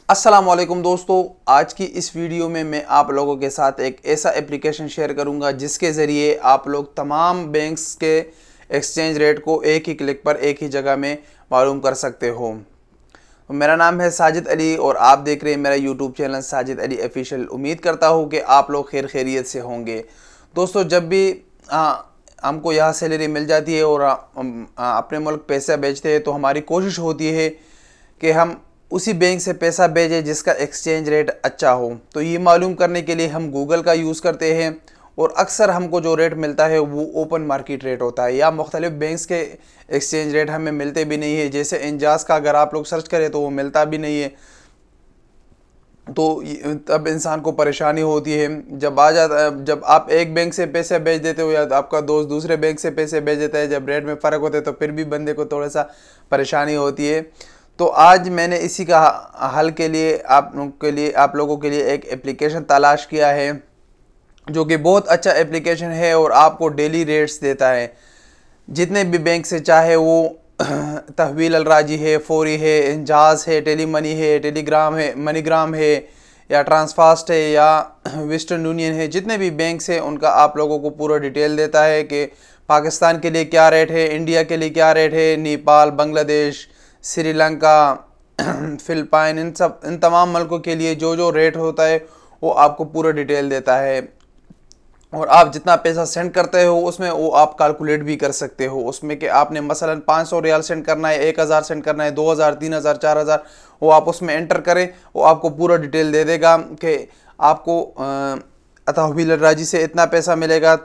अस्सलामुअलैकुम दोस्तों, आज की इस वीडियो में मैं आप लोगों के साथ एक ऐसा एप्लीकेशन शेयर करूंगा जिसके ज़रिए आप लोग तमाम बैंक्स के एक्सचेंज रेट को एक ही क्लिक पर एक ही जगह में मालूम कर सकते हो। तो मेरा नाम है साजिद अली और आप देख रहे हैं मेरा YouTube channel Sajid Ali official. उम्मीद करता हूँ कि आप लोग खैर खैरियत से होंगे। दोस्तों, जब भी हमको यहाँ सैलरी मिल जाती है और अपने मुल्क पैसा भेजते हैं तो हमारी कोशिश होती है कि हम उसी बैंक से पैसा भेजें जिसका एक्सचेंज रेट अच्छा हो। तो ये मालूम करने के लिए हम गूगल का यूज़ करते हैं और अक्सर हमको जो रेट मिलता है वो ओपन मार्केट रेट होता है या मुख्तलिफ बैंक्स के एक्सचेंज रेट हमें मिलते भी नहीं है। जैसे एंजाज का अगर आप लोग सर्च करें तो वो मिलता भी नहीं है, तो तब इंसान को परेशानी होती है। जब आप एक बैंक से पैसे भेज देते हो या आपका दोस्त दूसरे बैंक से पैसे भेज देता है, जब रेट में फ़र्क होता है तो फिर भी बंदे को थोड़ा सा परेशानी होती है। तो आज मैंने इसी का हल के लिए आप लोगों के लिए एक एप्लीकेशन तलाश किया है जो कि बहुत अच्छा एप्लीकेशन है और आपको डेली रेट्स देता है जितने भी बैंक से चाहे वो तहवील अलराजी है, फौरी है, एंजाज है, टेली मनी है, टेलीग्राम है, मनीग्राम है या ट्रांसफास्ट है या वेस्टर्न यूनियन है, जितने भी बैंक हैं उनका आप लोगों को पूरा डिटेल देता है कि पाकिस्तान के लिए क्या रेट है, इंडिया के लिए क्या रेट है, नेपाल, बांग्लादेश, श्रीलंका, फिलिपाइन, इन तमाम मुल्कों के लिए जो जो रेट होता है वो आपको पूरा डिटेल देता है। और आप जितना पैसा सेंड करते हो उसमें वो आप कैलकुलेट भी कर सकते हो उसमें कि आपने मसलन 500 रियाल सेंड करना है, 1000 सेंड करना है, 2000, 3000, 4000, वो आप उसमें एंटर करें, वो आपको पूरा डिटेल दे देगा कि आपको तहवील अलराजी से इतना पैसा मिलेगा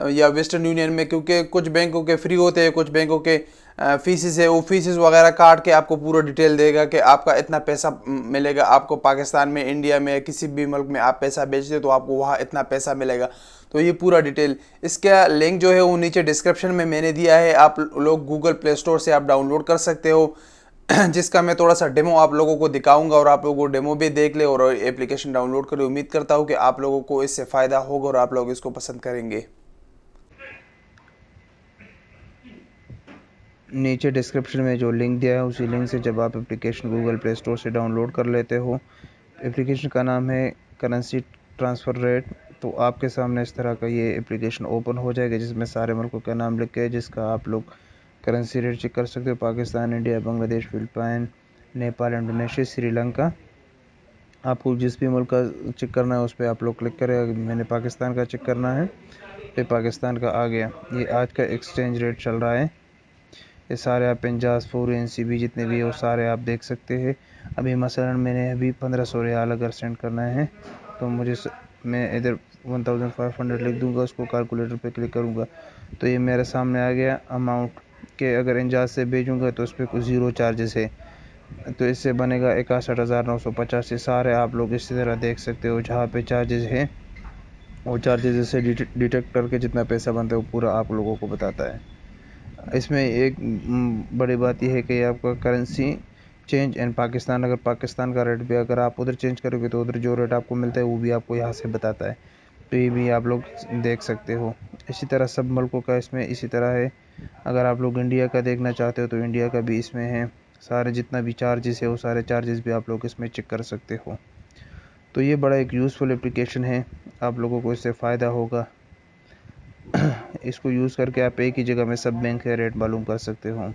या वेस्टर्न यूनियन में, क्योंकि कुछ बैंकों के फ्री होते हैं, कुछ बैंकों के फीसेस है, वो फीसेस वगैरह काट के आपको पूरा डिटेल देगा कि आपका इतना पैसा मिलेगा। आपको पाकिस्तान में, इंडिया में, किसी भी मुल्क में आप पैसा भेजते तो आपको वहाँ इतना पैसा मिलेगा। तो ये पूरा डिटेल, इसका लिंक जो है वो नीचे डिस्क्रिप्शन में मैंने दिया है। आप लोग गूगल प्ले स्टोर से आप डाउनलोड कर सकते हो जिसका मैं थोड़ा सा डेमो आप लोगों को दिखाऊंगा और आप लोगों को डेमो भी देख ले और एप्लीकेशन डाउनलोड करें। उम्मीद करता हूँ कि आप लोगों को इससे फ़ायदा होगा और आप लोग इसको पसंद करेंगे। नीचे डिस्क्रिप्शन में जो लिंक दिया है उसी लिंक से जब आप एप्लीकेशन गूगल प्ले स्टोर से डाउनलोड कर लेते हो, एप्लीकेशन का नाम है करेंसी ट्रांसफ़र रेट। तो आपके सामने इस तरह का ये एप्लीकेशन ओपन हो जाएगा जिसमें सारे मुल्कों का नाम लिख के जिसका आप लोग करेंसी रेट चेक कर सकते हो। Pakistan, India, Bangladesh, Philippine, Nepal, Indonesia, Sri Lanka. आपको जिस भी मुल्क का चेक करना है उस पर आप लोग क्लिक करें। मैंने पाकिस्तान का चेक करना है, फिर पाकिस्तान का आ गया। ये आज का एक्सचेंज रेट चल रहा है। ये सारे आप एंजाज, फौरी, एनसीबी जितने भी है वो सारे आप देख सकते हैं। अभी मसलन मैंने अभी 1500 रियाल अगर सेंड करना है तो मैं इधर 1500 लिख दूंगा, उसको कैलकुलेटर पे क्लिक करूंगा तो ये मेरे सामने आ गया अमाउंट के। अगर एंजाज से भेजूंगा तो उस पर कुछ ज़ीरो चार्जेस है, तो इससे बनेगा 61,950। सारे आप लोग इसी तरह देख सकते हो। जहाँ पे चार्जेस हैं वो चार्जेस से डिटेक्ट करके जितना पैसा बनता है वो पूरा आप लोगों को बताता है। इसमें एक बड़ी बात यह है कि आपका करेंसी चेंज इन पाकिस्तान, अगर पाकिस्तान का रेट भी अगर आप उधर चेंज करोगे तो उधर जो रेट आपको मिलता है वो भी आपको यहाँ से बताता है। तो ये भी आप लोग देख सकते हो। इसी तरह सब मुल्कों का इसमें इसी तरह है। अगर आप लोग इंडिया का देखना चाहते हो तो इंडिया का भी इसमें है। सारे जितना भी चार्जेस है वो सारे चार्जेस भी आप लोग इसमें चेक कर सकते हो। तो ये बड़ा एक यूज़फुल एप्लीकेशन है, आप लोगों को इससे फ़ायदा होगा। इसको यूज़ करके आप एक ही जगह में सब बैंक का रेट मालूम कर सकते हो।